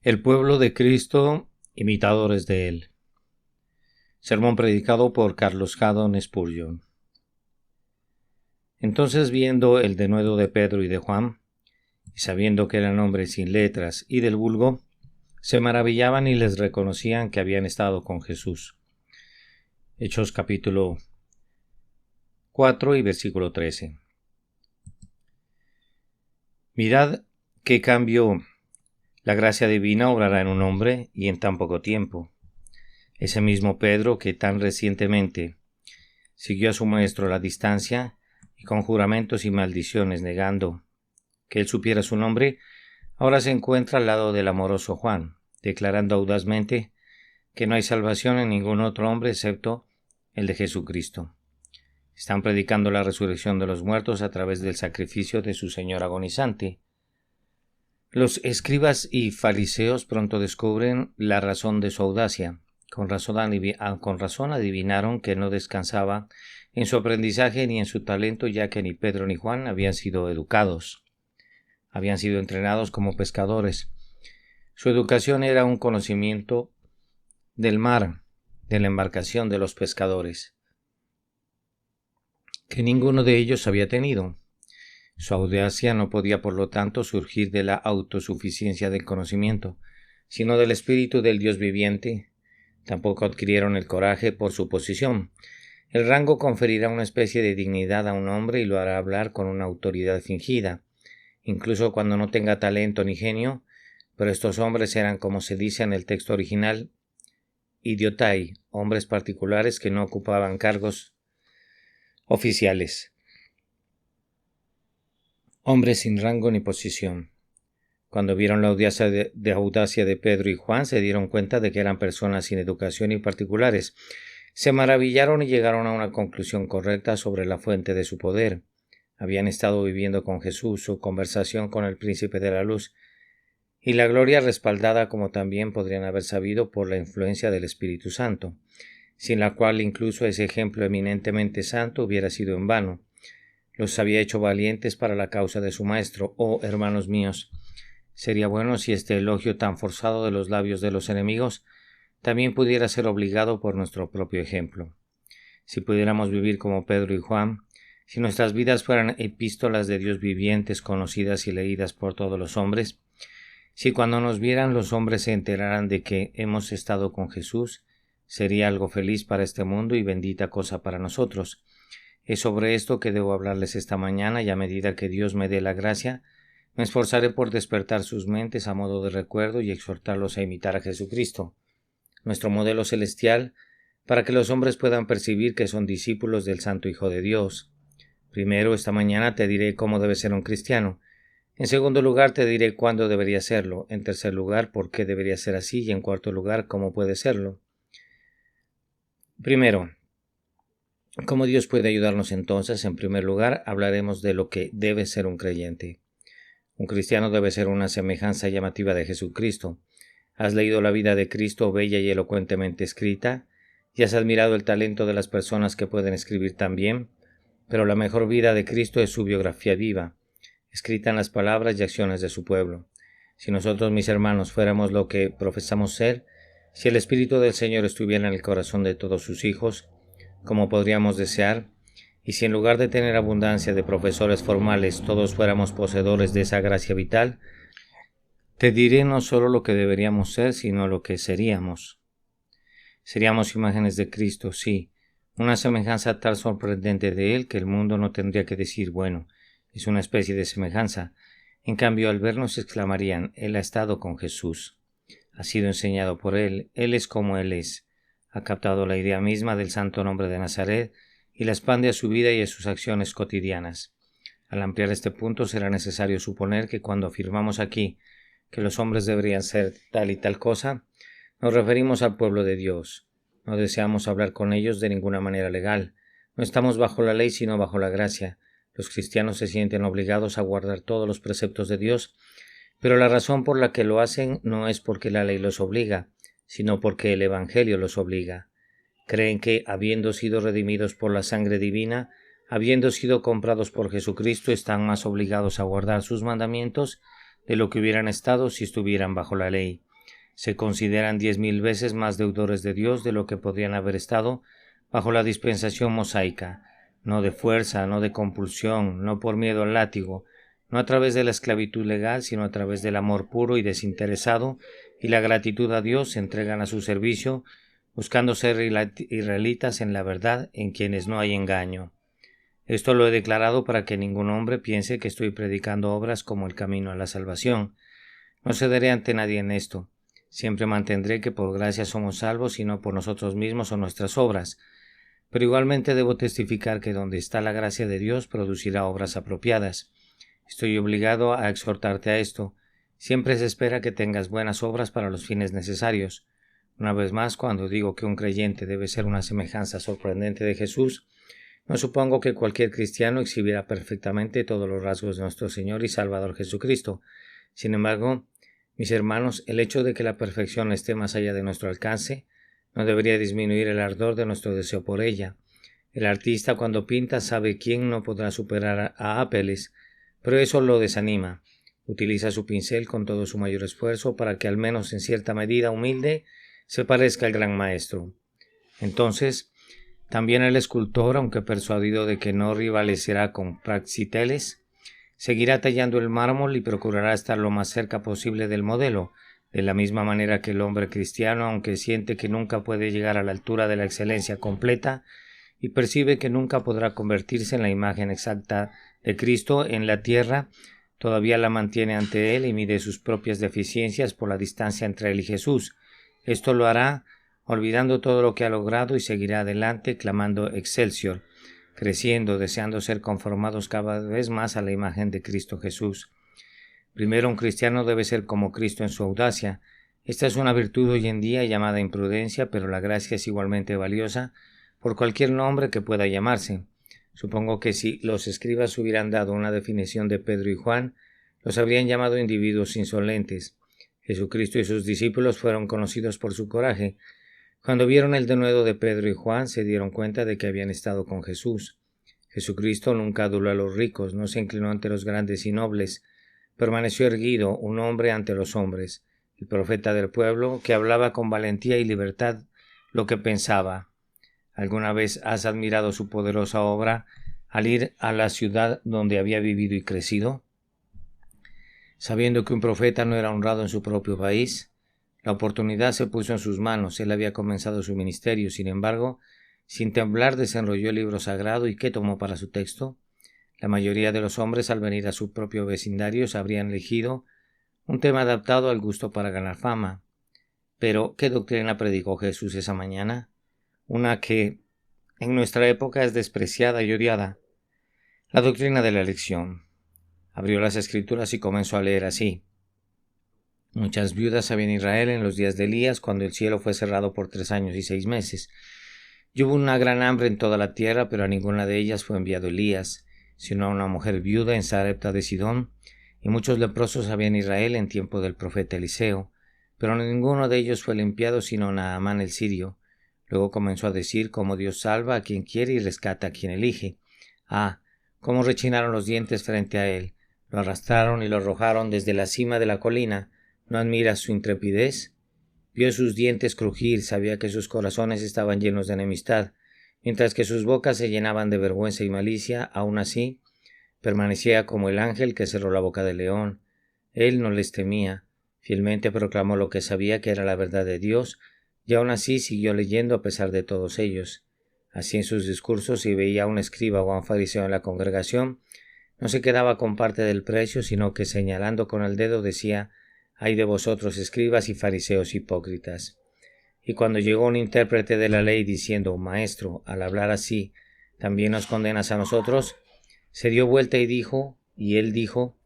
El pueblo de Cristo, imitadores de él. Sermón predicado por Carlos Haddon Spurgeon. Entonces, viendo el denuedo de Pedro y de Juan, y sabiendo que eran hombres sin letras y del vulgo, se maravillaban y les reconocían que habían estado con Jesús. Hechos capítulo 4 y versículo 13. Mirad qué cambio la gracia divina obrará en un hombre y en tan poco tiempo. Ese mismo Pedro que tan recientemente siguió a su maestro a la distancia y con juramentos y maldiciones negando que él supiera su nombre, ahora se encuentra al lado del amoroso Juan, declarando audazmente que no hay salvación en ningún otro hombre excepto el de Jesucristo. Están predicando la resurrección de los muertos a través del sacrificio de su Señor agonizante. Los escribas y fariseos pronto descubren la razón de su audacia. Con razón adivinaron que no descansaba en su aprendizaje ni en su talento, ya que ni Pedro ni Juan habían sido educados. Habían sido entrenados como pescadores. Su educación era un conocimiento del mar, de la embarcación de los pescadores, que ninguno de ellos había tenido. Su audacia no podía, por lo tanto, surgir de la autosuficiencia del conocimiento, sino del espíritu del Dios viviente. Tampoco adquirieron el coraje por su posición. El rango conferirá una especie de dignidad a un hombre y lo hará hablar con una autoridad fingida, incluso cuando no tenga talento ni genio, pero estos hombres eran, como se dice en el texto original, idiotai, hombres particulares que no ocupaban cargos oficiales. Hombres sin rango ni posición. Cuando vieron la audacia de Pedro y Juan, se dieron cuenta de que eran personas sin educación y particulares. Se maravillaron y llegaron a una conclusión correcta sobre la fuente de su poder. Habían estado viviendo con Jesús, su conversación con el príncipe de la luz, y la gloria respaldada, como también podrían haber sabido, por la influencia del Espíritu Santo, sin la cual incluso ese ejemplo eminentemente santo hubiera sido en vano. Los había hecho valientes para la causa de su maestro. Oh, hermanos míos, sería bueno si este elogio tan forzado de los labios de los enemigos también pudiera ser obligado por nuestro propio ejemplo. Si pudiéramos vivir como Pedro y Juan, si nuestras vidas fueran epístolas de Dios vivientes, conocidas y leídas por todos los hombres, si cuando nos vieran los hombres se enteraran de que hemos estado con Jesús, sería algo feliz para este mundo y bendita cosa para nosotros. Es sobre esto que debo hablarles esta mañana, y a medida que Dios me dé la gracia, me esforzaré por despertar sus mentes a modo de recuerdo y exhortarlos a imitar a Jesucristo, nuestro modelo celestial, para que los hombres puedan percibir que son discípulos del Santo Hijo de Dios. Primero, esta mañana te diré cómo debe ser un cristiano. En segundo lugar, te diré cuándo debería serlo. En tercer lugar, por qué debería ser así. Y en cuarto lugar, cómo puede serlo. Primero, ¿cómo Dios puede ayudarnos entonces? En primer lugar, hablaremos de lo que debe ser un creyente. Un cristiano debe ser una semejanza llamativa de Jesucristo. ¿Has leído la vida de Cristo bella y elocuentemente escrita? ¿Y has admirado el talento de las personas que pueden escribir tan bien? Pero la mejor vida de Cristo es su biografía viva, escrita en las palabras y acciones de su pueblo. Si nosotros, mis hermanos, fuéramos lo que profesamos ser, si el Espíritu del Señor estuviera en el corazón de todos sus hijos, como podríamos desear, y si en lugar de tener abundancia de profesores formales todos fuéramos poseedores de esa gracia vital, te diré no solo lo que deberíamos ser, sino lo que seríamos. Seríamos imágenes de Cristo, sí, una semejanza tan sorprendente de Él que el mundo no tendría que decir, bueno, es una especie de semejanza. En cambio, al vernos exclamarían, Él ha estado con Jesús, ha sido enseñado por Él es como Él es, ha captado la idea misma del santo nombre de Nazaret y la expande a su vida y a sus acciones cotidianas. Al ampliar este punto será necesario suponer que cuando afirmamos aquí que los hombres deberían ser tal y tal cosa, nos referimos al pueblo de Dios. No deseamos hablar con ellos de ninguna manera legal. No estamos bajo la ley sino bajo la gracia. Los cristianos se sienten obligados a guardar todos los preceptos de Dios, pero la razón por la que lo hacen no es porque la ley los obliga, sino porque el Evangelio los obliga. Creen que, habiendo sido redimidos por la sangre divina, habiendo sido comprados por Jesucristo, están más obligados a guardar sus mandamientos de lo que hubieran estado si estuvieran bajo la ley. Se consideran 10.000 veces más deudores de Dios de lo que podrían haber estado bajo la dispensación mosaica, no de fuerza, no de compulsión, no por miedo al látigo, no a través de la esclavitud legal, sino a través del amor puro y desinteresado y la gratitud a Dios se entregan a su servicio, buscando ser israelitas en la verdad, en quienes no hay engaño. Esto lo he declarado para que ningún hombre piense que estoy predicando obras como el camino a la salvación. No cederé ante nadie en esto. Siempre mantendré que por gracia somos salvos y no por nosotros mismos o nuestras obras. Pero igualmente debo testificar que donde está la gracia de Dios producirá obras apropiadas. Estoy obligado a exhortarte a esto. Siempre se espera que tengas buenas obras para los fines necesarios. Una vez más, cuando digo que un creyente debe ser una semejanza sorprendente de Jesús, no supongo que cualquier cristiano exhibirá perfectamente todos los rasgos de nuestro Señor y Salvador Jesucristo. Sin embargo, mis hermanos, el hecho de que la perfección esté más allá de nuestro alcance no debería disminuir el ardor de nuestro deseo por ella. El artista cuando pinta sabe quién no podrá superar a Apeles, pero eso lo desanima. Utiliza su pincel con todo su mayor esfuerzo para que al menos en cierta medida humilde se parezca al gran maestro. Entonces, también el escultor, aunque persuadido de que no rivalizará con Praxiteles, seguirá tallando el mármol y procurará estar lo más cerca posible del modelo, de la misma manera que el hombre cristiano, aunque siente que nunca puede llegar a la altura de la excelencia completa y percibe que nunca podrá convertirse en la imagen exacta de Cristo en la tierra, todavía la mantiene ante él y mide sus propias deficiencias por la distancia entre él y Jesús. Esto lo hará olvidando todo lo que ha logrado y seguirá adelante clamando Excelsior, creciendo, deseando ser conformados cada vez más a la imagen de Cristo Jesús. Primero, un cristiano debe ser como Cristo en su audacia. Esta es una virtud hoy en día llamada imprudencia, pero la gracia es igualmente valiosa por cualquier nombre que pueda llamarse. Supongo que si los escribas hubieran dado una definición de Pedro y Juan, los habrían llamado individuos insolentes. Jesucristo y sus discípulos fueron conocidos por su coraje. Cuando vieron el denuedo de Pedro y Juan, se dieron cuenta de que habían estado con Jesús. Jesucristo nunca aduló a los ricos, no se inclinó ante los grandes y nobles, permaneció erguido, un hombre ante los hombres, el profeta del pueblo, que hablaba con valentía y libertad lo que pensaba. ¿Alguna vez has admirado su poderosa obra al ir a la ciudad donde había vivido y crecido? Sabiendo que un profeta no era honrado en su propio país, la oportunidad se puso en sus manos. Él había comenzado su ministerio, sin embargo, sin temblar desenrolló el libro sagrado y ¿qué tomó para su texto? La mayoría de los hombres al venir a su propio vecindario se habrían elegido un tema adaptado al gusto para ganar fama. Pero, ¿qué doctrina predicó Jesús esa mañana? Una que en nuestra época es despreciada y odiada, la doctrina de la elección. Abrió las Escrituras y comenzó a leer así. Muchas viudas había en Israel en los días de Elías, cuando el cielo fue cerrado por 3 años y 6 meses. Y hubo una gran hambre en toda la tierra, pero a ninguna de ellas fue enviado Elías, sino a una mujer viuda en Sarepta de Sidón, y muchos leprosos había en Israel en tiempo del profeta Eliseo, pero ninguno de ellos fue limpiado sino Naamán el sirio. Luego comenzó a decir cómo Dios salva a quien quiere y rescata a quien elige. Ah, cómo rechinaron los dientes frente a él, lo arrastraron y lo arrojaron desde la cima de la colina. ¿No admiras su intrepidez? Vio sus dientes crujir, sabía que sus corazones estaban llenos de enemistad, mientras que sus bocas se llenaban de vergüenza y malicia. Aún así, permanecía como el ángel que cerró la boca del león. Él no les temía, fielmente proclamó lo que sabía que era la verdad de Dios, y aún así siguió leyendo a pesar de todos ellos. Así en sus discursos, si veía a un escriba o a un fariseo en la congregación, no se quedaba con parte del precio, sino que señalando con el dedo decía: «Ay de vosotros, escribas y fariseos hipócritas». Y cuando llegó un intérprete de la ley diciendo: «Maestro, al hablar así, ¿también nos condenas a nosotros?», se dio vuelta y él dijo: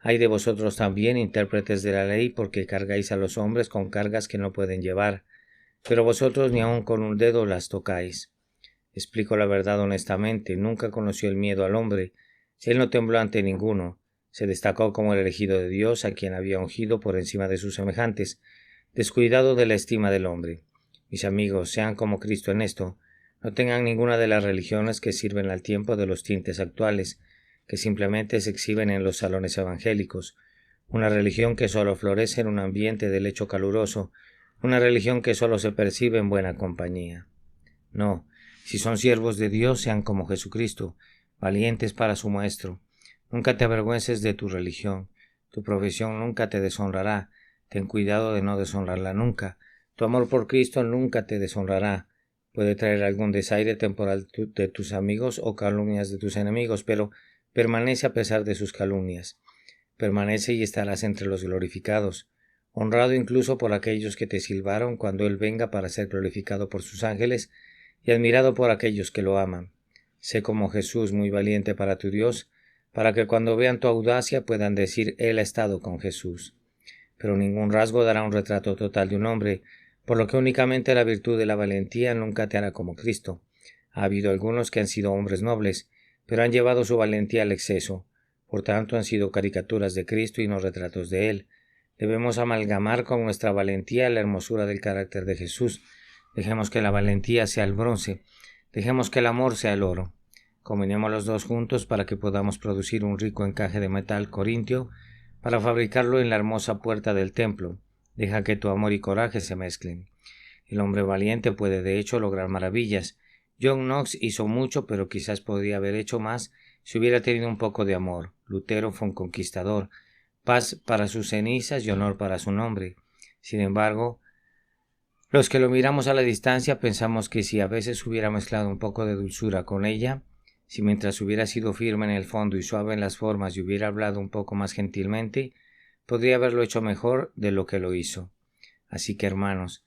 «Ay de vosotros también, intérpretes de la ley, porque cargáis a los hombres con cargas que no pueden llevar, pero vosotros ni aun con un dedo las tocáis». Explico la verdad honestamente, nunca conoció el miedo al hombre, él no tembló ante ninguno. Se destacó como el elegido de Dios, a quien había ungido por encima de sus semejantes, descuidado de la estima del hombre. Mis amigos, sean como Cristo en esto. No tengan ninguna de las religiones que sirven al tiempo de los tintes actuales, que simplemente se exhiben en los salones evangélicos. una religión que solo florece en un ambiente de lecho caluroso, una religión que solo se percibe en buena compañía. No, si son siervos de Dios, sean como Jesucristo, valientes para su Maestro. Nunca te avergüences de tu religión, tu profesión nunca te deshonrará, ten cuidado de no deshonrarla nunca, tu amor por Cristo nunca te deshonrará. Puede traer algún desaire temporal de tus amigos o calumnias de tus enemigos, pero permanece a pesar de sus calumnias. Permanece y estarás entre los glorificados, honrado incluso por aquellos que te silbaron cuando Él venga para ser glorificado por sus ángeles y admirado por aquellos que lo aman. Sé como Jesús muy valiente para tu Dios, para que cuando vean tu audacia puedan decir Él ha estado con Jesús. Pero ningún rasgo dará un retrato total de un hombre, por lo que únicamente la virtud de la valentía nunca te hará como Cristo. Ha habido algunos que han sido hombres nobles, pero han llevado su valentía al exceso. Por tanto, han sido caricaturas de Cristo y no retratos de Él. Debemos amalgamar con nuestra valentía la hermosura del carácter de Jesús. Dejemos que la valentía sea el bronce. Dejemos que el amor sea el oro. Combinemos los dos juntos para que podamos producir un rico encaje de metal corintio para fabricarlo en la hermosa puerta del templo. Deja que tu amor y coraje se mezclen. El hombre valiente puede de hecho lograr maravillas. John Knox hizo mucho, pero quizás podría haber hecho más si hubiera tenido un poco de amor. Lutero fue un conquistador. Paz para sus cenizas y honor para su nombre. Sin embargo, los que lo miramos a la distancia pensamos que si a veces hubiera mezclado un poco de dulzura con ella, si mientras hubiera sido firme en el fondo y suave en las formas y hubiera hablado un poco más gentilmente, podría haberlo hecho mejor de lo que lo hizo. Así que, hermanos,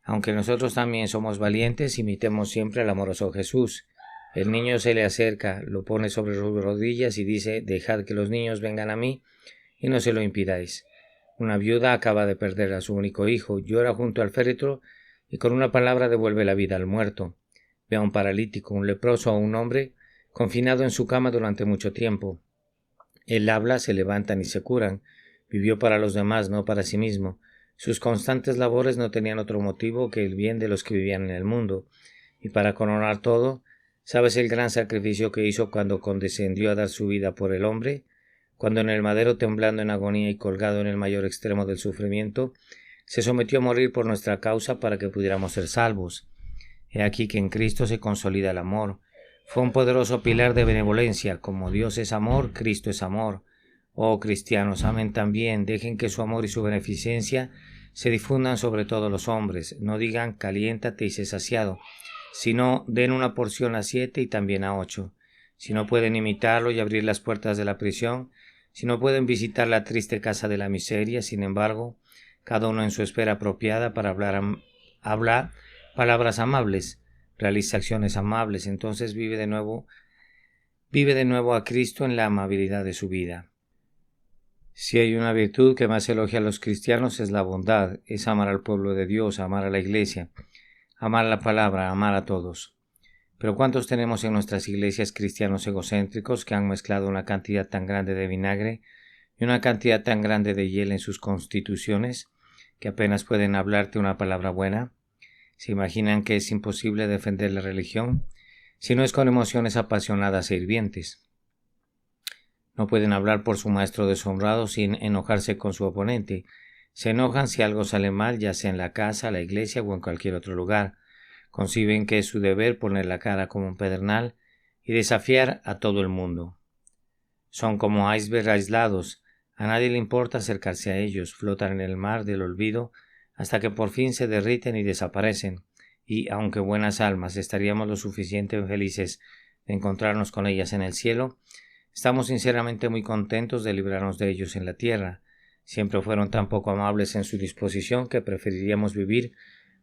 aunque nosotros también somos valientes, imitemos siempre al amoroso Jesús. El niño se le acerca, lo pone sobre sus rodillas y dice: dejad que los niños vengan a mí y no se lo impidáis. Una viuda acaba de perder a su único hijo, llora junto al féretro y con una palabra devuelve la vida al muerto. Ve a un paralítico, un leproso o un hombre confinado en su cama durante mucho tiempo. Él habla, se levantan y se curan. Vivió para los demás, no para sí mismo. Sus constantes labores no tenían otro motivo que el bien de los que vivían en el mundo. Y para coronar todo, ¿sabes el gran sacrificio que hizo cuando condescendió a dar su vida por el hombre? Cuando en el madero, temblando en agonía y colgado en el mayor extremo del sufrimiento, se sometió a morir por nuestra causa para que pudiéramos ser salvos. He aquí que en Cristo se consolida el amor. Fue un poderoso pilar de benevolencia. Como Dios es amor, Cristo es amor. Oh cristianos, amen también, dejen que su amor y su beneficencia se difundan sobre todos los hombres. No digan caliéntate y sé saciado, sino den una porción a 7 y también a 8. Si no pueden imitarlo y abrir las puertas de la prisión, si no pueden visitar la triste casa de la miseria, sin embargo, cada uno en su esfera apropiada para hablar palabras amables, realiza acciones amables, entonces vive de nuevo a Cristo en la amabilidad de su vida. Si hay una virtud que más elogia a los cristianos es la bondad, es amar al pueblo de Dios, amar a la iglesia, amar la palabra, amar a todos. Pero ¿cuántos tenemos en nuestras iglesias cristianos egocéntricos que han mezclado una cantidad tan grande de vinagre y una cantidad tan grande de hiel en sus constituciones que apenas pueden hablarte una palabra buena? ¿Se imaginan que es imposible defender la religión si no es con emociones apasionadas e hirvientes? No pueden hablar por su maestro deshonrado sin enojarse con su oponente. Se enojan si algo sale mal, ya sea en la casa, la iglesia o en cualquier otro lugar. Conciben que es su deber poner la cara como un pedernal y desafiar a todo el mundo. Son como icebergs aislados. A nadie le importa acercarse a ellos. Flotan en el mar del olvido hasta que por fin se derriten y desaparecen. Y, aunque buenas almas, estaríamos lo suficientemente felices de encontrarnos con ellas en el cielo, estamos sinceramente muy contentos de librarnos de ellos en la tierra. Siempre fueron tan poco amables en su disposición que preferiríamos vivir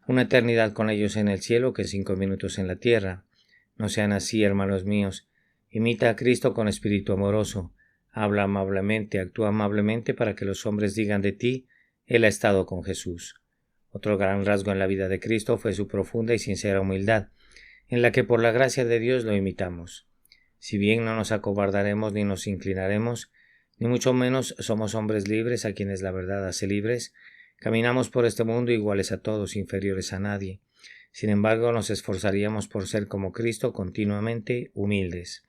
una eternidad con ellos en el cielo que 5 minutos en la tierra. No sean así, hermanos míos. Imita a Cristo con espíritu amoroso. Habla amablemente, actúa amablemente para que los hombres digan de ti: Él ha estado con Jesús. Otro gran rasgo en la vida de Cristo fue su profunda y sincera humildad, en la que por la gracia de Dios lo imitamos. Si bien no nos acobardaremos ni nos inclinaremos, ni mucho menos somos hombres libres a quienes la verdad hace libres, caminamos por este mundo iguales a todos, inferiores a nadie. Sin embargo, nos esforzaríamos por ser como Cristo, continuamente humildes.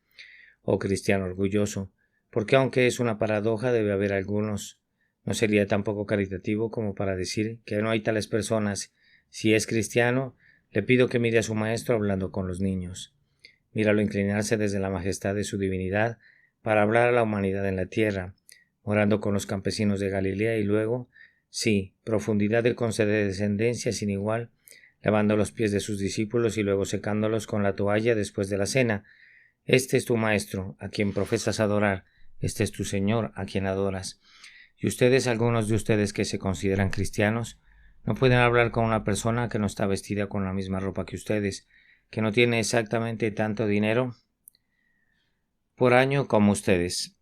Oh cristiano orgulloso, porque aunque es una paradoja, debe haber algunos No sería tampoco caritativo como para decir que no hay tales personas. Si es cristiano, le pido que mire a su maestro hablando con los niños. Míralo inclinarse desde la majestad de su divinidad para hablar a la humanidad en la tierra, morando con los campesinos de Galilea y luego, sí, profundidad de descendencia sin igual, lavando los pies de sus discípulos y luego secándolos con la toalla después de la cena. Este es tu maestro, a quien profesas adorar. Este es tu Señor, a quien adoras. Y ustedes, algunos de ustedes que se consideran cristianos, no pueden hablar con una persona que no está vestida con la misma ropa que ustedes, que no tiene exactamente tanto dinero por año como ustedes.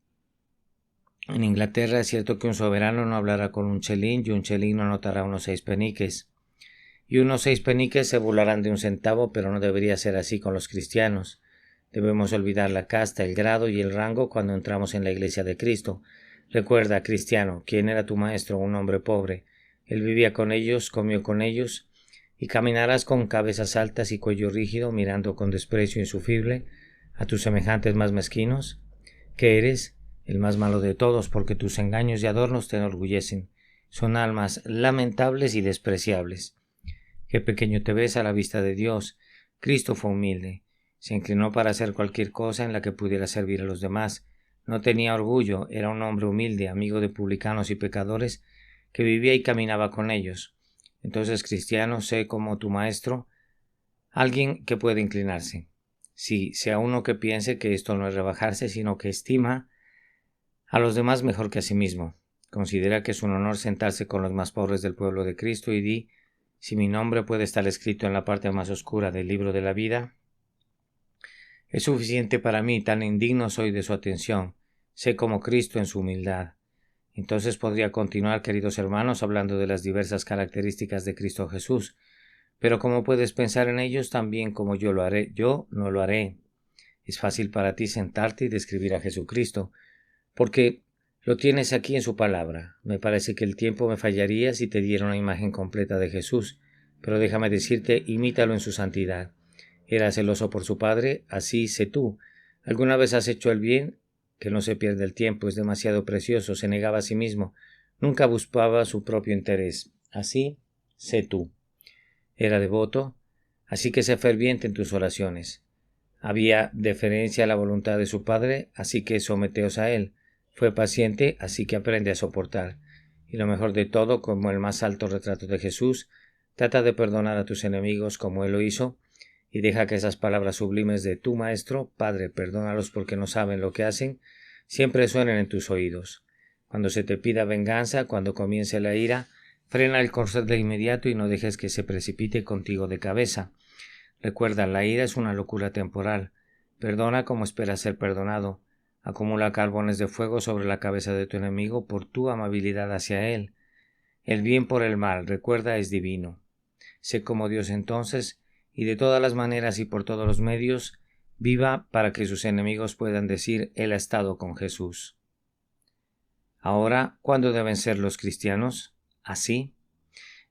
En Inglaterra es cierto que un soberano no hablará con un chelín y un chelín no anotará unos 6 peniques. Y unos 6 peniques se burlarán de un centavo, pero no debería ser así con los cristianos. Debemos olvidar la casta, el grado y el rango cuando entramos en la iglesia de Cristo. Recuerda, cristiano, quién era tu maestro, un hombre pobre. Él vivía con ellos, comió con ellos, y caminarás con cabezas altas y cuello rígido, mirando con desprecio insufrible a tus semejantes más mezquinos, que eres el más malo de todos, porque tus engaños y adornos te enorgullecen. Son almas lamentables y despreciables. Qué pequeño te ves a la vista de Dios. Cristo fue humilde. Se inclinó para hacer cualquier cosa en la que pudiera servir a los demás. No tenía orgullo, era un hombre humilde, amigo de publicanos y pecadores, que vivía y caminaba con ellos. Entonces, cristiano, sé como tu maestro, alguien que puede inclinarse. Sí, sea uno que piense que esto no es rebajarse, sino que estima a los demás mejor que a sí mismo. Considera que es un honor sentarse con los más pobres del pueblo de Cristo y di, si mi nombre puede estar escrito en la parte más oscura del libro de la vida, es suficiente para mí, tan indigno soy de su atención. Sé como Cristo en su humildad. Entonces podría continuar, queridos hermanos, hablando de las diversas características de Cristo Jesús. Pero como puedes pensar en ellos también como yo lo haré, yo no lo haré. Es fácil para ti sentarte y describir a Jesucristo, porque lo tienes aquí en su palabra. Me parece que el tiempo me fallaría si te diera una imagen completa de Jesús, pero déjame decirte, imítalo en su santidad. Era celoso por su padre, así sé tú. ¿Alguna vez has hecho el bien? Que no se pierda el tiempo, es demasiado precioso, se negaba a sí mismo, nunca buscaba su propio interés. Así sé tú. Era devoto, así que sé ferviente en tus oraciones. Había deferencia a la voluntad de su padre, así que someteos a él. Fue paciente, así que aprende a soportar. Y lo mejor de todo, como el más alto retrato de Jesús, trata de perdonar a tus enemigos como él lo hizo, y deja que esas palabras sublimes de tu maestro, Padre, perdónalos porque no saben lo que hacen, siempre suenen en tus oídos. Cuando se te pida venganza, cuando comience la ira, frena el corcel de inmediato y no dejes que se precipite contigo de cabeza. Recuerda, la ira es una locura temporal. Perdona como esperas ser perdonado. Acumula carbones de fuego sobre la cabeza de tu enemigo por tu amabilidad hacia él. El bien por el mal, recuerda, es divino. Sé como Dios entonces, y de todas las maneras y por todos los medios, viva para que sus enemigos puedan decir, Él ha estado con Jesús. Ahora, ¿cuándo deben ser los cristianos? ¿Así?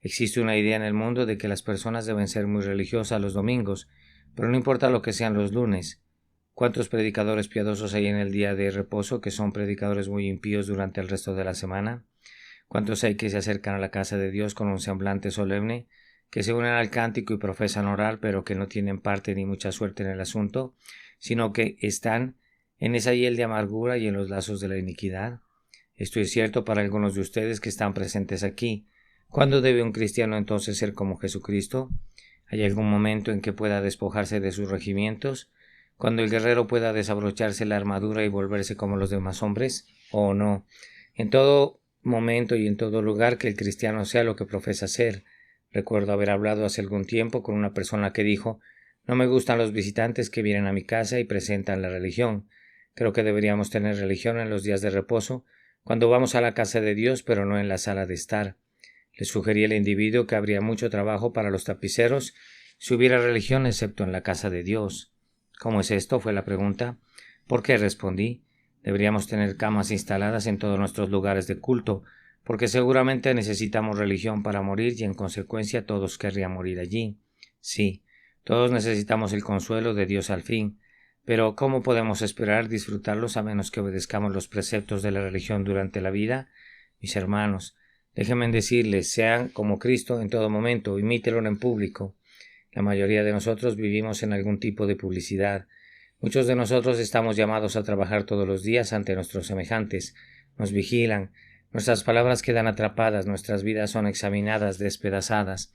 Existe una idea en el mundo de que las personas deben ser muy religiosas los domingos, pero no importa lo que sean los lunes. ¿Cuántos predicadores piadosos hay en el día de reposo que son predicadores muy impíos durante el resto de la semana? ¿Cuántos hay que se acercan a la casa de Dios con un semblante solemne, que se unen al cántico y profesan orar, pero que no tienen parte ni mucha suerte en el asunto, sino que están en esa hiel de amargura y en los lazos de la iniquidad? Esto es cierto para algunos de ustedes que están presentes aquí. ¿Cuándo debe un cristiano entonces ser como Jesucristo? ¿Hay algún momento en que pueda despojarse de sus regimientos? ¿Cuando el guerrero pueda desabrocharse la armadura y volverse como los demás hombres? ¿O no? En todo momento y en todo lugar que el cristiano sea lo que profesa ser. Recuerdo haber hablado hace algún tiempo con una persona que dijo: no me gustan los visitantes que vienen a mi casa y presentan la religión. Creo que deberíamos tener religión en los días de reposo, cuando vamos a la casa de Dios, pero no en la sala de estar. Le sugerí al individuo que habría mucho trabajo para los tapiceros si hubiera religión excepto en la casa de Dios. ¿Cómo es esto?, fue la pregunta. ¿Por qué?, respondí. Deberíamos tener camas instaladas en todos nuestros lugares de culto, porque seguramente necesitamos religión para morir y en consecuencia todos querrían morir allí. Sí, todos necesitamos el consuelo de Dios al fin, pero ¿cómo podemos esperar disfrutarlos a menos que obedezcamos los preceptos de la religión durante la vida? Mis hermanos, déjenme decirles, sean como Cristo en todo momento, imítenlo en público. La mayoría de nosotros vivimos en algún tipo de publicidad. Muchos de nosotros estamos llamados a trabajar todos los días ante nuestros semejantes. Nos vigilan. Nuestras palabras quedan atrapadas, nuestras vidas son examinadas, despedazadas.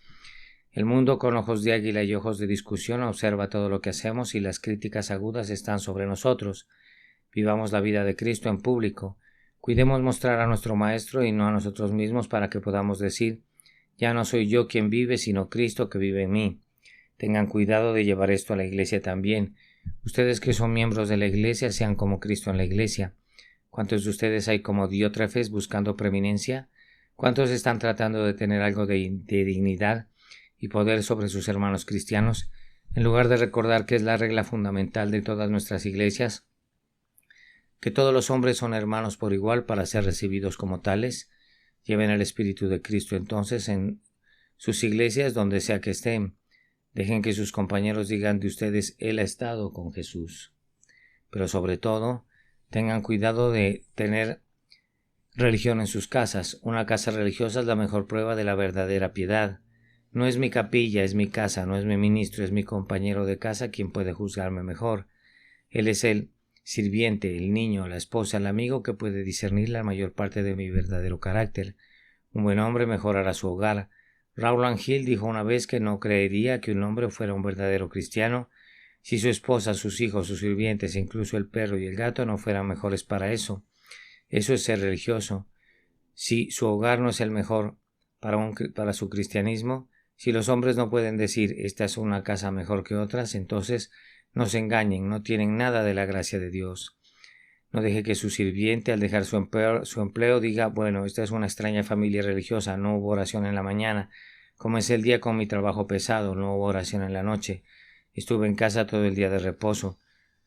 El mundo con ojos de águila y ojos de discusión observa todo lo que hacemos y las críticas agudas están sobre nosotros. Vivamos la vida de Cristo en público. Cuidemos mostrar a nuestro Maestro y no a nosotros mismos para que podamos decir, ya no soy yo quien vive, sino Cristo que vive en mí. Tengan cuidado de llevar esto a la iglesia también. Ustedes que son miembros de la iglesia sean como Cristo en la iglesia. ¿Cuántos de ustedes hay como Diótrefes buscando preeminencia? ¿Cuántos están tratando de tener algo de dignidad y poder sobre sus hermanos cristianos, en lugar de recordar que es la regla fundamental de todas nuestras iglesias, que todos los hombres son hermanos por igual para ser recibidos como tales? Lleven el Espíritu de Cristo entonces en sus iglesias donde sea que estén. Dejen que sus compañeros digan de ustedes, Él ha estado con Jesús. Pero sobre todo, tengan cuidado de tener religión en sus casas. Una casa religiosa es la mejor prueba de la verdadera piedad. No es mi capilla, es mi casa, no es mi ministro, es mi compañero de casa quien puede juzgarme mejor. Él es el sirviente, el niño, la esposa, el amigo que puede discernir la mayor parte de mi verdadero carácter. Un buen hombre mejorará su hogar. Rowland Hill dijo una vez que no creería que un hombre fuera un verdadero cristiano si su esposa, sus hijos, sus sirvientes, incluso el perro y el gato no fueran mejores para eso. Eso es ser religioso. Si su hogar no es el mejor para su cristianismo, si los hombres no pueden decir esta es una casa mejor que otras, entonces no se engañen, no tienen nada de la gracia de Dios. No deje que su sirviente, al dejar su empleo, diga, bueno, esta es una extraña familia religiosa, no hubo oración en la mañana, comencé el día con mi trabajo pesado, no hubo oración en la noche, estuve en casa todo el día de reposo.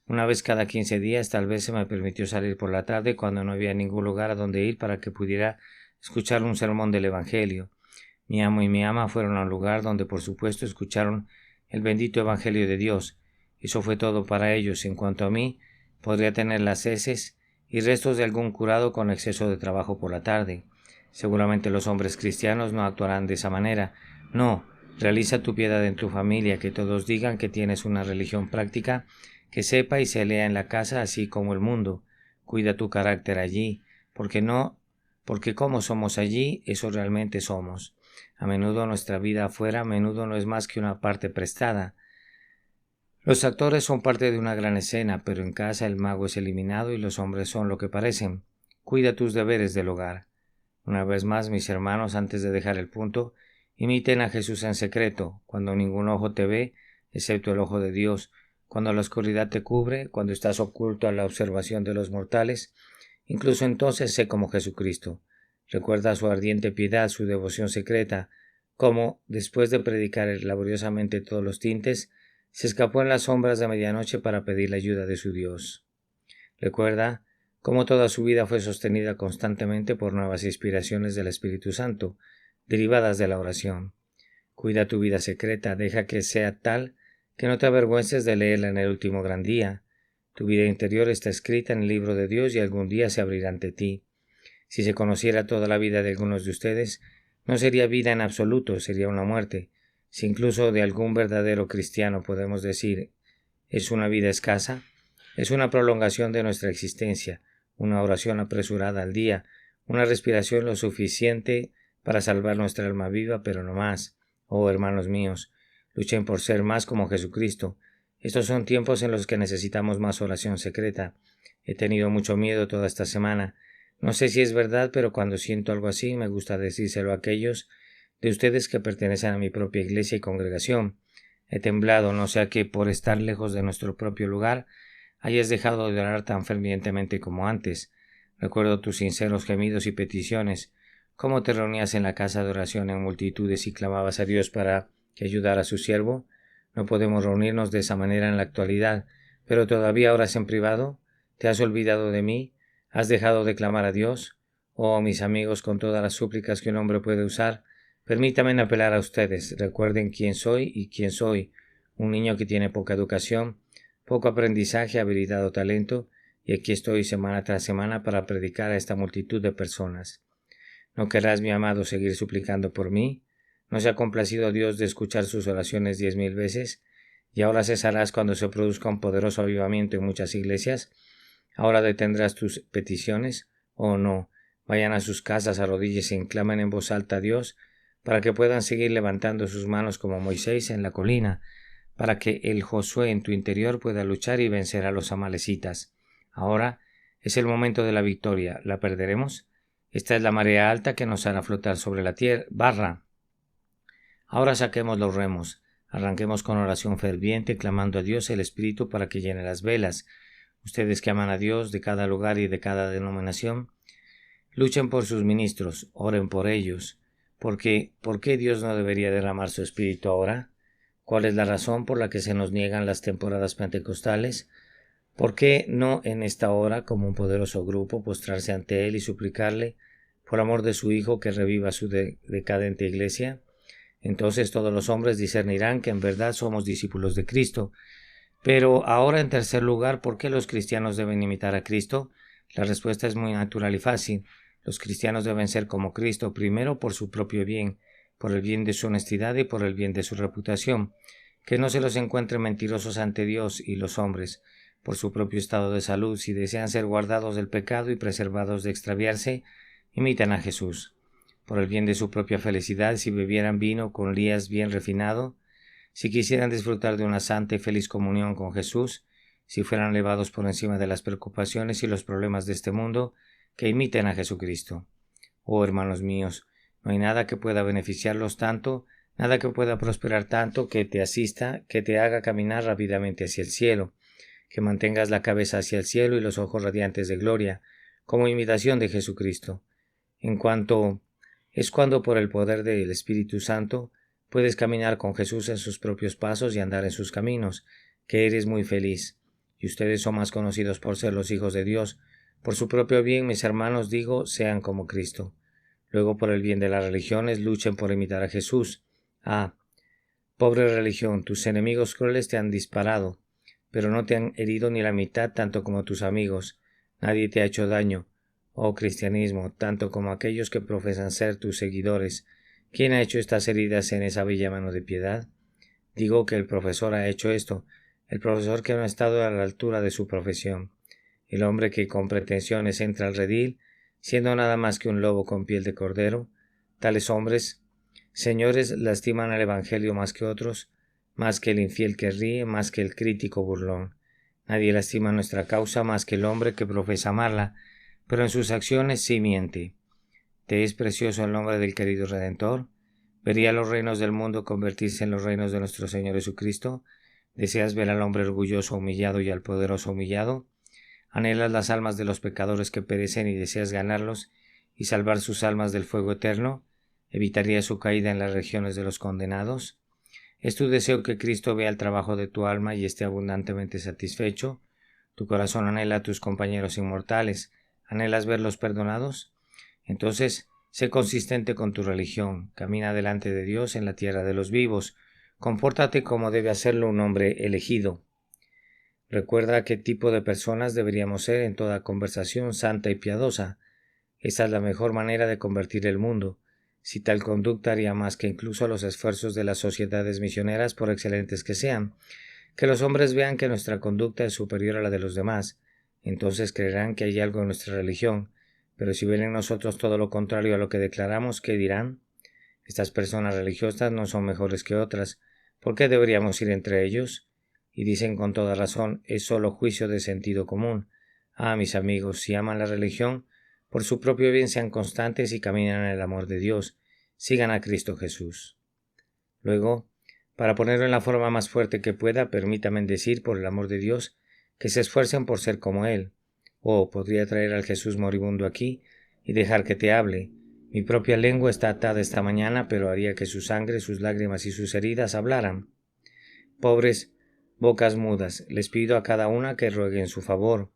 Una vez cada 15 días tal vez se me permitió salir por la tarde cuando no había ningún lugar a donde ir para que pudiera escuchar un sermón del Evangelio. Mi amo y mi ama fueron a un lugar donde por supuesto escucharon el bendito Evangelio de Dios. Eso fue todo para ellos. En cuanto a mí, podría tener las heces y restos de algún curado con exceso de trabajo por la tarde. Seguramente los hombres cristianos no actuarán de esa manera. No, realiza tu piedad en tu familia, que todos digan que tienes una religión práctica, que sepa y se lea en la casa así como el mundo. Cuida tu carácter allí, porque como somos allí, eso realmente somos. A menudo nuestra vida afuera, a menudo no es más que una parte prestada. Los actores son parte de una gran escena, pero en casa el mago es eliminado y los hombres son lo que parecen. Cuida tus deberes del hogar. Una vez más, mis hermanos, antes de dejar el punto, imiten a Jesús en secreto, cuando ningún ojo te ve, excepto el ojo de Dios, cuando la oscuridad te cubre, cuando estás oculto a la observación de los mortales. Incluso entonces sé como Jesucristo. Recuerda su ardiente piedad, su devoción secreta, cómo, después de predicar laboriosamente todos los tintes, se escapó en las sombras de medianoche para pedir la ayuda de su Dios. Recuerda cómo toda su vida fue sostenida constantemente por nuevas inspiraciones del Espíritu Santo, derivadas de la oración. Cuida tu vida secreta, deja que sea tal que no te avergüences de leerla en el último gran día. Tu vida interior está escrita en el libro de Dios y algún día se abrirá ante ti. Si se conociera toda la vida de algunos de ustedes, no sería vida en absoluto, sería una muerte. Si incluso de algún verdadero cristiano podemos decir es una vida escasa, es una prolongación de nuestra existencia, una oración apresurada al día, una respiración lo suficiente para salvar nuestra alma viva, pero no más. Oh, hermanos míos, luchen por ser más como Jesucristo. Estos son tiempos en los que necesitamos más oración secreta. He tenido mucho miedo toda esta semana. No sé si es verdad, pero cuando siento algo así me gusta decírselo a aquellos de ustedes que pertenecen a mi propia iglesia y congregación. He temblado, no sea que por estar lejos de nuestro propio lugar hayas dejado de orar tan fervientemente como antes. Recuerdo tus sinceros gemidos y peticiones, cómo te reunías en la casa de oración en multitudes y clamabas a Dios para que ayudara a su siervo. No podemos reunirnos de esa manera en la actualidad, pero todavía oras en privado. ¿Te has olvidado de mí? ¿Has dejado de clamar a Dios? Oh, mis amigos, con todas las súplicas que un hombre puede usar, permítanme apelar a ustedes. Recuerden quién soy y quién soy. Un niño que tiene poca educación, poco aprendizaje, habilidad o talento, y aquí estoy semana tras semana para predicar a esta multitud de personas. ¿No querrás, mi amado, seguir suplicando por mí? ¿No se ha complacido Dios de escuchar sus oraciones 10,000 veces? ¿Y ahora cesarás cuando se produzca un poderoso avivamiento en muchas iglesias? ¿Ahora detendrás tus peticiones? ¿O no? Vayan a sus casas, arrodíllense y clamen en voz alta a Dios, para que puedan seguir levantando sus manos como Moisés en la colina, para que el Josué en tu interior pueda luchar y vencer a los amalecitas. Ahora es el momento de la victoria. ¿La perderemos? Esta es la marea alta que nos hará flotar sobre la barra. Ahora saquemos los remos. Arranquemos con oración ferviente, clamando a Dios el Espíritu para que llene las velas. Ustedes que aman a Dios de cada lugar y de cada denominación, luchen por sus ministros, oren por ellos. ¿Por qué Dios no debería derramar su Espíritu ahora? ¿Cuál es la razón por la que se nos niegan las temporadas pentecostales? ¿Por qué no en esta hora, como un poderoso grupo, postrarse ante Él y suplicarle, por amor de su Hijo, que reviva su decadente iglesia? Entonces todos los hombres discernirán que en verdad somos discípulos de Cristo. Pero ahora, en tercer lugar, ¿por qué los cristianos deben imitar a Cristo? La respuesta es muy natural y fácil. Los cristianos deben ser como Cristo, primero por su propio bien, por el bien de su honestidad y por el bien de su reputación. Que no se los encuentre mentirosos ante Dios y los hombres, por su propio estado de salud. Si desean ser guardados del pecado y preservados de extraviarse, imitan a Jesús. Por el bien de su propia felicidad, si bebieran vino con lías bien refinado, si quisieran disfrutar de una santa y feliz comunión con Jesús, si fueran elevados por encima de las preocupaciones y los problemas de este mundo, que imiten a Jesucristo. Oh, hermanos míos, no hay nada que pueda beneficiarlos tanto, nada que pueda prosperar tanto, que te asista, que te haga caminar rápidamente hacia el cielo, que mantengas la cabeza hacia el cielo y los ojos radiantes de gloria, como imitación de Jesucristo. Es cuando por el poder del Espíritu Santo puedes caminar con Jesús en sus propios pasos y andar en sus caminos, que eres muy feliz. Y ustedes son más conocidos por ser los hijos de Dios. Por su propio bien, mis hermanos, digo, sean como Cristo. Luego, por el bien de las religiones, luchen por imitar a Jesús. Ah, pobre religión, tus enemigos crueles te han disparado, pero no te han herido ni la mitad tanto como tus amigos. Nadie te ha hecho daño, oh cristianismo, tanto como aquellos que profesan ser tus seguidores. ¿Quién ha hecho estas heridas en esa bella mano de piedad? Digo que el profesor ha hecho esto, el profesor que no ha estado a la altura de su profesión, el hombre que con pretensiones entra al redil, siendo nada más que un lobo con piel de cordero. Tales hombres, señores, lastiman al Evangelio más que otros, más que el infiel que ríe, más que el crítico burlón. Nadie lastima nuestra causa más que el hombre que profesa amarla, pero en sus acciones sí miente. ¿Te es precioso el nombre del querido Redentor? ¿Vería los reinos del mundo convertirse en los reinos de nuestro Señor Jesucristo? ¿Deseas ver al hombre orgulloso humillado y al poderoso humillado? ¿Anhelas las almas de los pecadores que perecen y deseas ganarlos y salvar sus almas del fuego eterno? ¿Evitarías su caída en las regiones de los condenados? ¿Es tu deseo que Cristo vea el trabajo de tu alma y esté abundantemente satisfecho? ¿Tu corazón anhela a tus compañeros inmortales? ¿Anhelas verlos perdonados? Entonces, sé consistente con tu religión, camina delante de Dios en la tierra de los vivos, compórtate como debe hacerlo un hombre elegido. Recuerda qué tipo de personas deberíamos ser en toda conversación santa y piadosa. Esa es la mejor manera de convertir el mundo. Si tal conducta haría más que incluso los esfuerzos de las sociedades misioneras, por excelentes que sean, que los hombres vean que nuestra conducta es superior a la de los demás, entonces creerán que hay algo en nuestra religión. Pero si ven en nosotros todo lo contrario a lo que declaramos, ¿qué dirán? Estas personas religiosas no son mejores que otras. ¿Por qué deberíamos ir entre ellos? Y dicen con toda razón, es solo juicio de sentido común. Ah, mis amigos, si aman la religión, por su propio bien sean constantes y caminen en el amor de Dios. Sigan a Cristo Jesús. Luego, para ponerlo en la forma más fuerte que pueda, permítame decir, por el amor de Dios, que se esfuercen por ser como Él. Podría traer al Jesús moribundo aquí y dejar que te hable. Mi propia lengua está atada esta mañana, pero haría que su sangre, sus lágrimas y sus heridas hablaran. Pobres bocas mudas, les pido a cada una que ruegue en su favor.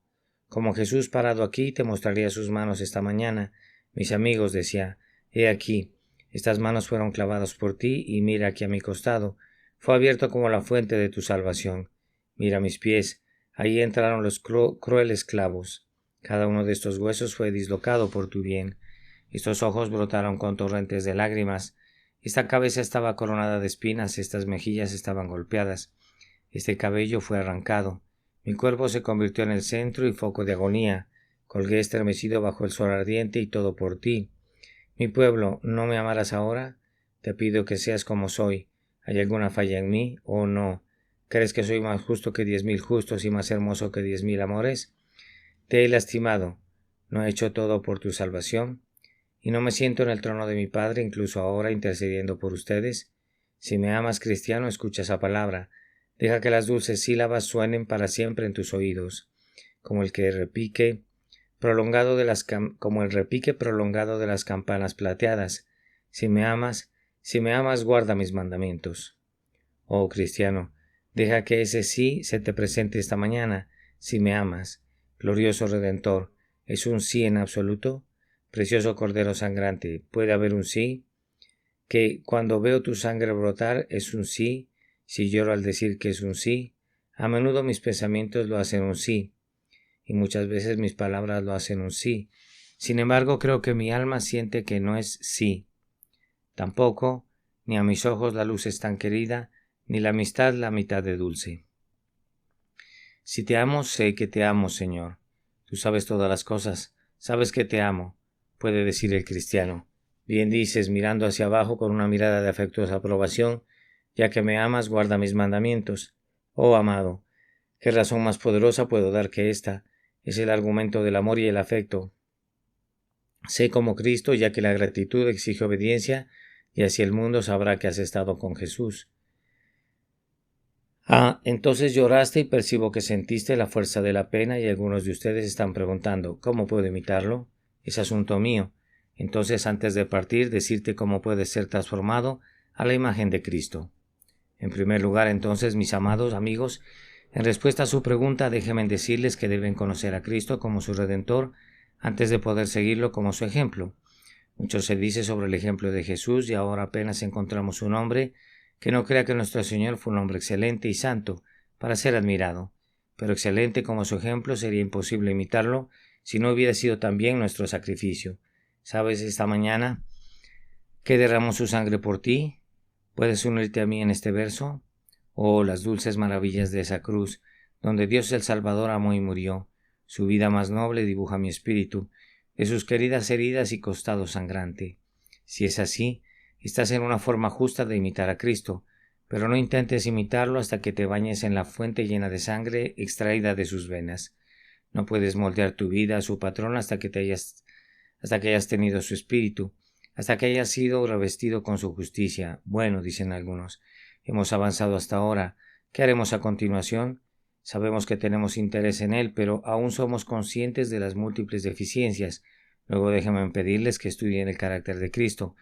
Como Jesús parado aquí, te mostraría sus manos esta mañana. Mis amigos, decía, he aquí, estas manos fueron clavadas por ti, y mira aquí a mi costado. Fue abierto como la fuente de tu salvación. Mira mis pies, ahí entraron los crueles clavos. Cada uno de estos huesos fue dislocado por tu bien. Estos ojos brotaron con torrentes de lágrimas. Esta cabeza estaba coronada de espinas, estas mejillas estaban golpeadas. Este cabello fue arrancado. Mi cuerpo se convirtió en el centro y foco de agonía. Colgué estremecido bajo el sol ardiente y todo por ti. Mi pueblo, ¿no me amarás ahora? Te pido que seas como soy. ¿Hay alguna falla en mí? ¿O no? ¿Crees que soy más justo que 10,000 justos y más hermoso que 10,000 amores? Te he lastimado. ¿No he hecho todo por tu salvación? ¿Y no me siento en el trono de mi Padre, incluso ahora intercediendo por ustedes? Si me amas, cristiano, escucha esa palabra. Deja que las dulces sílabas suenen para siempre en tus oídos, como el repique prolongado de las campanas plateadas. Si me amas, guarda mis mandamientos. Oh cristiano, deja que ese sí se te presente esta mañana. Si me amas, glorioso Redentor, ¿es un sí en absoluto? Precioso Cordero sangrante, ¿puede haber un sí? Que cuando veo tu sangre brotar es un sí, si lloro al decir que es un sí, a menudo mis pensamientos lo hacen un sí, y muchas veces mis palabras lo hacen un sí. Sin embargo, creo que mi alma siente que no es sí. Tampoco, ni a mis ojos la luz es tan querida, ni la amistad la mitad de dulce. Si te amo, sé que te amo, Señor. Tú sabes todas las cosas, sabes que te amo, puede decir el cristiano. Bien dices, mirando hacia abajo con una mirada de afectuosa aprobación, ya que me amas, guarda mis mandamientos. Oh amado, ¿qué razón más poderosa puedo dar que esta? Es el argumento del amor y el afecto. Sé como Cristo, ya que la gratitud exige obediencia, y así el mundo sabrá que has estado con Jesús. Entonces lloraste y percibo que sentiste la fuerza de la pena y algunos de ustedes están preguntando, ¿cómo puedo imitarlo? Es asunto mío. Entonces, antes de partir, decirte cómo puedes ser transformado a la imagen de Cristo. En primer lugar, entonces, mis amados amigos, en respuesta a su pregunta, déjenme decirles que deben conocer a Cristo como su Redentor antes de poder seguirlo como su ejemplo. Mucho se dice sobre el ejemplo de Jesús y ahora apenas encontramos un hombre que no crea que nuestro Señor fue un hombre excelente y santo para ser admirado, pero excelente como su ejemplo sería imposible imitarlo si no hubiera sido también nuestro sacrificio. ¿Sabes esta mañana que derramó su sangre por ti? ¿Puedes unirte a mí en este verso? Oh, las dulces maravillas de esa cruz, donde Dios el Salvador amó y murió. Su vida más noble dibuja mi espíritu, de sus queridas heridas y costado sangrante. Si es así, estás en una forma justa de imitar a Cristo, pero no intentes imitarlo hasta que te bañes en la fuente llena de sangre extraída de sus venas. No puedes moldear tu vida a su patrón hasta que hayas tenido su espíritu, hasta que hayas sido revestido con su justicia. Bueno, dicen algunos, hemos avanzado hasta ahora. ¿Qué haremos a continuación? Sabemos que tenemos interés en él, pero aún somos conscientes de las múltiples deficiencias. Luego déjenme pedirles que estudien el carácter de Cristo.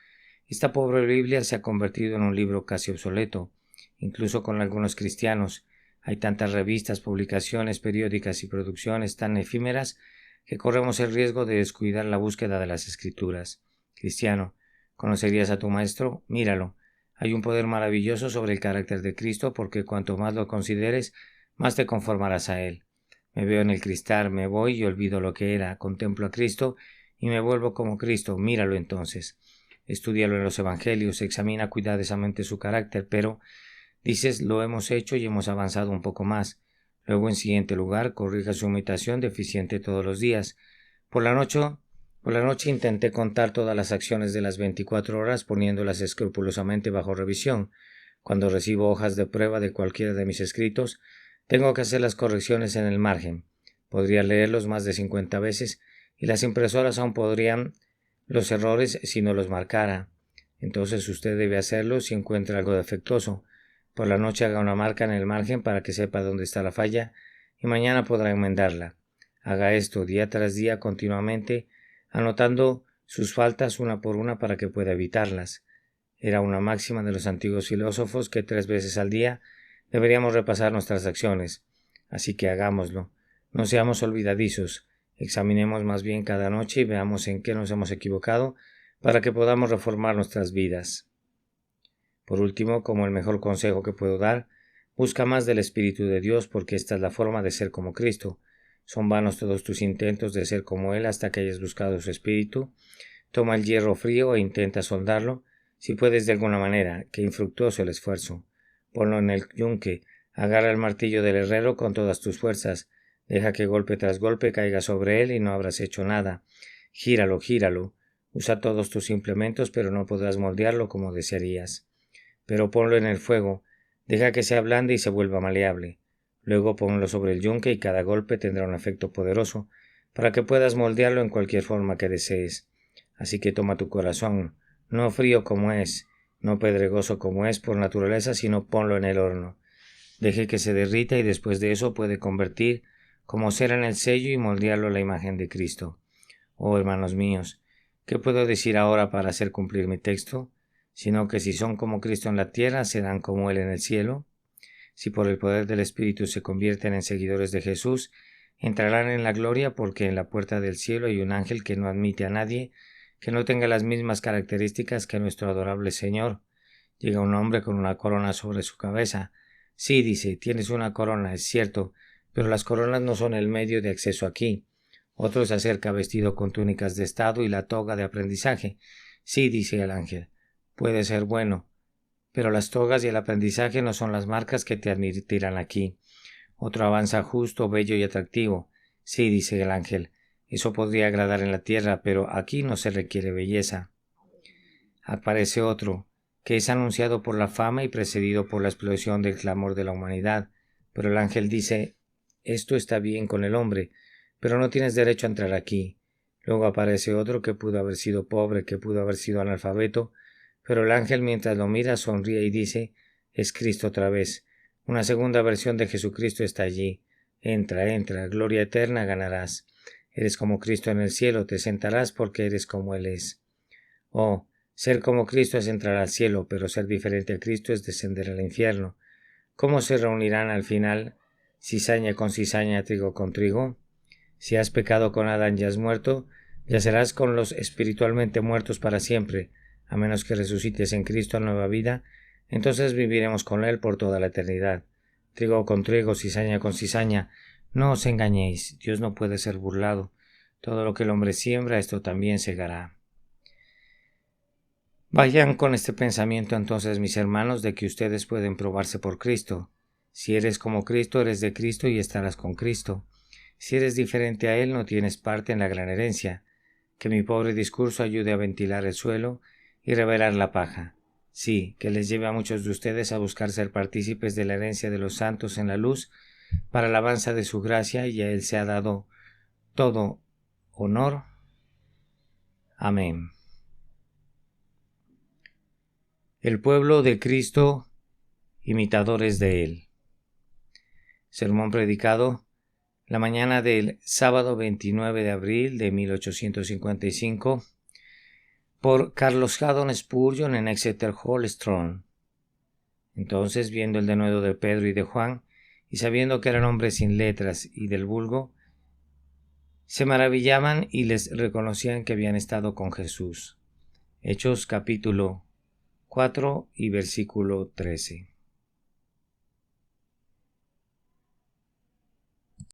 Esta pobre Biblia se ha convertido en un libro casi obsoleto, incluso con algunos cristianos. Hay tantas revistas, publicaciones periódicas y producciones tan efímeras que corremos el riesgo de descuidar la búsqueda de las Escrituras. Cristiano, ¿conocerías a tu Maestro? Míralo. Hay un poder maravilloso sobre el carácter de Cristo porque cuanto más lo consideres, más te conformarás a Él. Me veo en el cristal, me voy y olvido lo que era, contemplo a Cristo y me vuelvo como Cristo. Míralo entonces. Estúdialo en los Evangelios, examina cuidadosamente su carácter, pero dices lo hemos hecho y hemos avanzado un poco más. Luego, en siguiente lugar, corrija su imitación deficiente todos los días. Por la noche intenté contar todas las acciones de las 24 horas poniéndolas escrupulosamente bajo revisión. Cuando recibo hojas de prueba de cualquiera de mis escritos, tengo que hacer las correcciones en el margen. Podría leerlos más de 50 veces y las impresoras aún podrían los errores si no los marcara. Entonces usted debe hacerlo si encuentra algo defectuoso. Por la noche haga una marca en el margen para que sepa dónde está la falla y mañana podrá enmendarla. Haga esto día tras día continuamente, anotando sus faltas una por una para que pueda evitarlas. Era una máxima de los antiguos filósofos que 3 veces al día deberíamos repasar nuestras acciones. Así que hagámoslo. No seamos olvidadizos. Examinemos más bien cada noche y veamos en qué nos hemos equivocado para que podamos reformar nuestras vidas. Por último, como el mejor consejo que puedo dar, busca más del Espíritu de Dios porque esta es la forma de ser como Cristo. Son vanos todos tus intentos de ser como Él hasta que hayas buscado su Espíritu. Toma el hierro frío e intenta soldarlo, si puedes de alguna manera, que infructuoso el esfuerzo. Ponlo en el yunque, agarra el martillo del herrero con todas tus fuerzas, deja que golpe tras golpe caiga sobre él y no habrás hecho nada. Gíralo, gíralo. Usa todos tus implementos, pero no podrás moldearlo como desearías. Pero ponlo en el fuego, deja que se ablande y se vuelva maleable. Luego ponlo sobre el yunque y cada golpe tendrá un efecto poderoso, para que puedas moldearlo en cualquier forma que desees. Así que toma tu corazón, no frío como es, no pedregoso como es por naturaleza, sino ponlo en el horno. Deje que se derrita y después de eso puede convertir como cera en el sello y moldearlo a la imagen de Cristo. Oh, hermanos míos, ¿qué puedo decir ahora para hacer cumplir mi texto? Sino que si son como Cristo en la tierra, serán como Él en el cielo. Si por el poder del Espíritu se convierten en seguidores de Jesús, entrarán en la gloria, porque en la puerta del cielo hay un ángel que no admite a nadie que no tenga las mismas características que nuestro adorable Señor. Llega un hombre con una corona sobre su cabeza. Sí, dice, tienes una corona, es cierto, pero las coronas no son el medio de acceso aquí. Otro se acerca vestido con túnicas de estado y la toga de aprendizaje. Sí, dice el ángel, puede ser bueno, pero las togas y el aprendizaje no son las marcas que te admitirán aquí. Otro avanza justo, bello y atractivo. Sí, dice el ángel, eso podría agradar en la tierra, pero aquí no se requiere belleza. Aparece otro, que es anunciado por la fama y precedido por la explosión del clamor de la humanidad. Pero el ángel dice, esto está bien con el hombre, pero no tienes derecho a entrar aquí. Luego aparece otro que pudo haber sido pobre, que pudo haber sido analfabeto, pero el ángel mientras lo mira sonríe y dice, es Cristo otra vez. Una segunda versión de Jesucristo está allí. Entra, entra, gloria eterna ganarás. Eres como Cristo en el cielo, te sentarás porque eres como Él es. Oh, ser como Cristo es entrar al cielo, pero ser diferente a Cristo es descender al infierno. ¿Cómo se reunirán al final cizaña con cizaña, trigo con trigo? Si has pecado con Adán y has muerto, yacerás con los espiritualmente muertos para siempre, a menos que resucites en Cristo a nueva vida, entonces viviremos con Él por toda la eternidad. Trigo con trigo, cizaña con cizaña. No os engañéis, Dios no puede ser burlado. Todo lo que el hombre siembra, esto también segará. Vayan con este pensamiento entonces, mis hermanos, de que ustedes pueden probarse por Cristo. Si eres como Cristo, eres de Cristo y estarás con Cristo. Si eres diferente a Él, no tienes parte en la gran herencia. Que mi pobre discurso ayude a ventilar el suelo y revelar la paja. Sí, que les lleve a muchos de ustedes a buscar ser partícipes de la herencia de los santos en la luz, para alabanza de su gracia, y a Él se ha dado todo honor. Amén. El pueblo de Cristo, imitadores de Él. Sermón predicado la mañana del sábado 29 de abril de 1855 por Carlos Haddon Spurgeon en Exeter Hall, Strong. Entonces, viendo el denuedo de Pedro y de Juan, y sabiendo que eran hombres sin letras y del vulgo, se maravillaban y les reconocían que habían estado con Jesús. Hechos capítulo 4 y versículo 13.